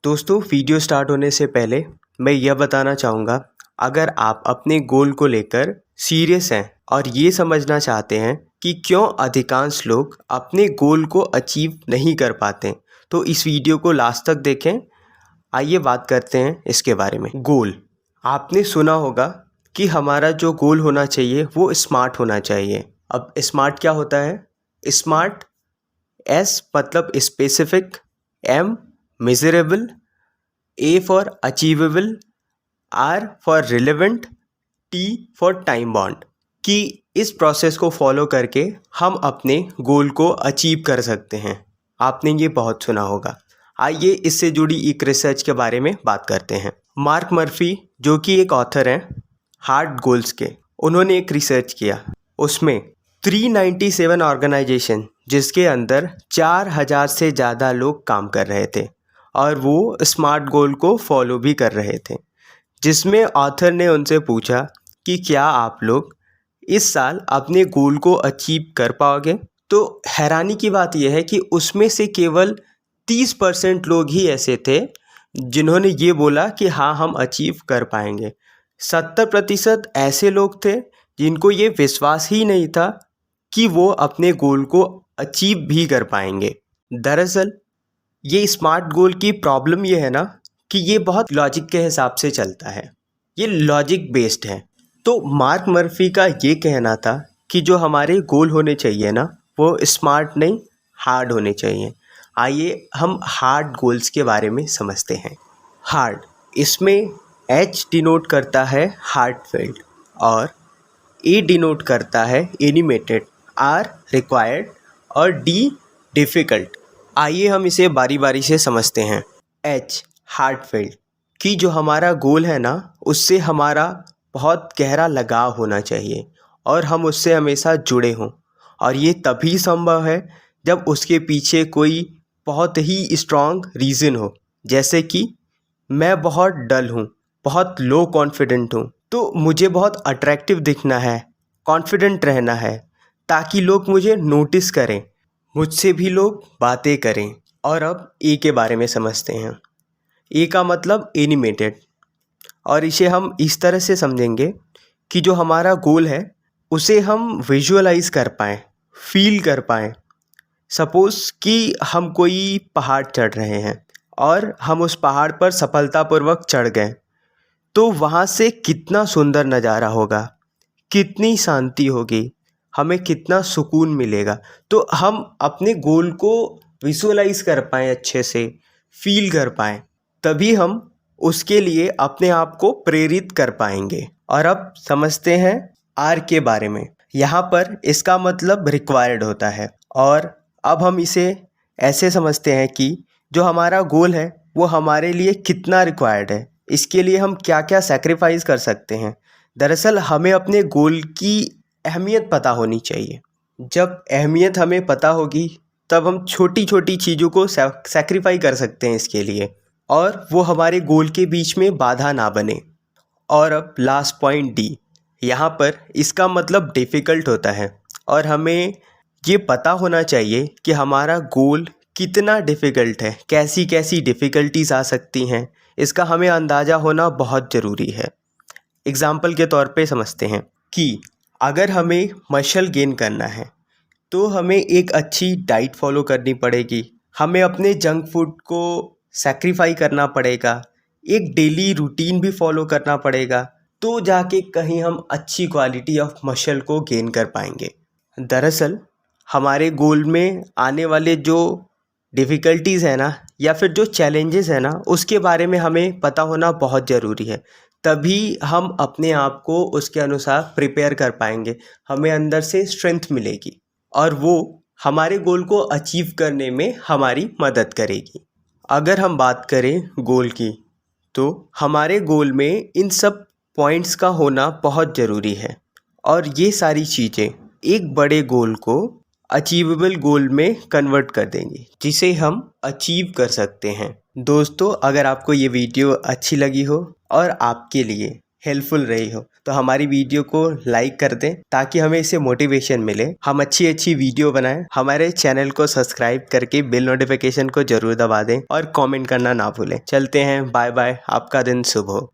दोस्तों video start होने से पहले मैं यह बताना चाहूँगा, अगर आप अपने गोल को लेकर सीरियस हैं और ये समझना चाहते हैं कि क्यों अधिकांश लोग अपने गोल को अचीव नहीं कर पाते, तो इस वीडियो को लास्ट तक देखें। आइए बात करते हैं इसके बारे में। गोल, आपने सुना होगा कि हमारा जो गोल होना चाहिए वो स्मार्ट होना चाहिए। अब स्मार्ट क्या होता है? स्मार्ट, एस मतलब specific, M measurable, A for achievable, R for relevant, T for time bound, कि इस प्रोसेस को फॉलो करके हम अपने गोल को अचीव कर सकते हैं। आपने ये बहुत सुना होगा। आइए इससे जुड़ी एक रिसर्च के बारे में बात करते हैं। मार्क मर्फी, जो कि एक ऑथर हैं हार्ड गोल्स के, उन्होंने एक रिसर्च किया। उसमें 397 ऑर्गेनाइजेशन, जिसके अंदर 4000 से ज़्यादा लोग काम कर रहे थे और वो स्मार्ट गोल को फॉलो भी कर रहे थे, जिसमें ऑथर ने उनसे पूछा कि क्या आप लोग इस साल अपने गोल को अचीव कर पाओगे? तो हैरानी की बात यह है कि उसमें से केवल 30% लोग ही ऐसे थे जिन्होंने ये बोला कि हाँ, हम अचीव कर पाएंगे। 70% ऐसे लोग थे जिनको ये विश्वास ही नहीं था कि वो अपने गोल को अचीव भी कर पाएंगे। दरअसल ये स्मार्ट गोल की प्रॉब्लम ये है ना कि ये बहुत लॉजिक के हिसाब से चलता है, ये लॉजिक बेस्ड है। तो मार्क मर्फी का ये कहना था कि जो हमारे गोल होने चाहिए ना, वो स्मार्ट नहीं हार्ड होने चाहिए। आइए हम हार्ड गोल्स के बारे में समझते हैं। हार्ड, इसमें एच डिनोट करता है हार्टफेल्ट और ए डिनोट करता है एनिमेटेड, आर रिक्वायर्ड और डी डिफ़िकल्ट। आइए हम इसे बारी बारी से समझते हैं। एच हार्टफेल्ट, कि जो हमारा गोल है ना, उससे हमारा बहुत गहरा लगाव होना चाहिए और हम उससे हमेशा जुड़े हों, और ये तभी संभव है जब उसके पीछे कोई बहुत ही स्ट्रॉन्ग रीज़न हो। जैसे कि मैं बहुत डल हूँ, बहुत लो कॉन्फिडेंट हूँ, तो मुझे बहुत अट्रैक्टिव दिखना है, कॉन्फिडेंट रहना है, ताकि लोग मुझे नोटिस करें, मुझसे भी लोग बातें करें। और अब ए के बारे में समझते हैं। ए का मतलब एनिमेटेड, और इसे हम इस तरह से समझेंगे कि जो हमारा गोल है उसे हम विजुअलाइज कर पाएँ, फील कर पाएँ। सपोज़ कि हम कोई पहाड़ चढ़ रहे हैं और हम उस पहाड़ पर सफलतापूर्वक चढ़ गए, तो वहाँ से कितना सुंदर नज़ारा होगा, कितनी शांति होगी, हमें कितना सुकून मिलेगा। तो हम अपने गोल को विजुअलाइज कर पाएँ, अच्छे से फील कर पाएँ, तभी हम उसके लिए अपने आप को प्रेरित कर पाएंगे। और अब समझते हैं आर के बारे में। यहाँ पर इसका मतलब रिक्वायर्ड होता है, और अब हम इसे ऐसे समझते हैं कि जो हमारा गोल है वो हमारे लिए कितना रिक्वायर्ड है, इसके लिए हम क्या क्या सैक्रिफाइस कर सकते हैं। दरअसल हमें अपने गोल की अहमियत पता होनी चाहिए। जब अहमियत हमें पता होगी तब हम छोटी छोटी चीज़ों को सैक्रिफाई कर सकते हैं इसके लिए, और वो हमारे गोल के बीच में बाधा ना बने। और अब लास्ट पॉइंट डी, यहाँ पर इसका मतलब डिफ़िकल्ट होता है, और हमें ये पता होना चाहिए कि हमारा गोल कितना डिफ़िकल्ट है, कैसी कैसी डिफ़िकल्टीज आ सकती हैं, इसका हमें अंदाज़ा होना बहुत ज़रूरी है। एग्ज़ाम्पल के तौर पे समझते हैं कि अगर हमें मसल गेन करना है तो हमें एक अच्छी डाइट फॉलो करनी पड़ेगी, हमें अपने जंक फूड को सैक्रिफाई करना पड़ेगा, एक डेली रूटीन भी फॉलो करना पड़ेगा, तो जाके कहीं हम अच्छी क्वालिटी ऑफ मसल को गेन कर पाएंगे। दरअसल हमारे गोल में आने वाले जो डिफ़िकल्टीज़ है ना, या फिर जो चैलेंजेस है ना, उसके बारे में हमें पता होना बहुत ज़रूरी है। तभी हम अपने आप को उसके अनुसार प्रिपेयर कर पाएंगे, हमें अंदर से स्ट्रेंथ मिलेगी और वो हमारे गोल को अचीव करने में हमारी मदद करेगी। अगर हम बात करें गोल की, तो हमारे गोल में इन सब पॉइंट्स का होना बहुत ज़रूरी है, और ये सारी चीज़ें एक बड़े गोल को अचीवेबल गोल में कन्वर्ट कर देंगी, जिसे हम अचीव कर सकते हैं। दोस्तों, अगर आपको ये वीडियो अच्छी लगी हो और आपके लिए हेल्पफुल रही हो तो हमारी वीडियो को लाइक कर दें ताकि हमें इससे मोटिवेशन मिले, हम अच्छी अच्छी वीडियो बनाएं। हमारे चैनल को सब्सक्राइब करके बेल नोटिफिकेशन को जरूर दबा दें और कमेंट करना ना भूलें। चलते हैं, बाय बाय, आपका दिन शुभ हो।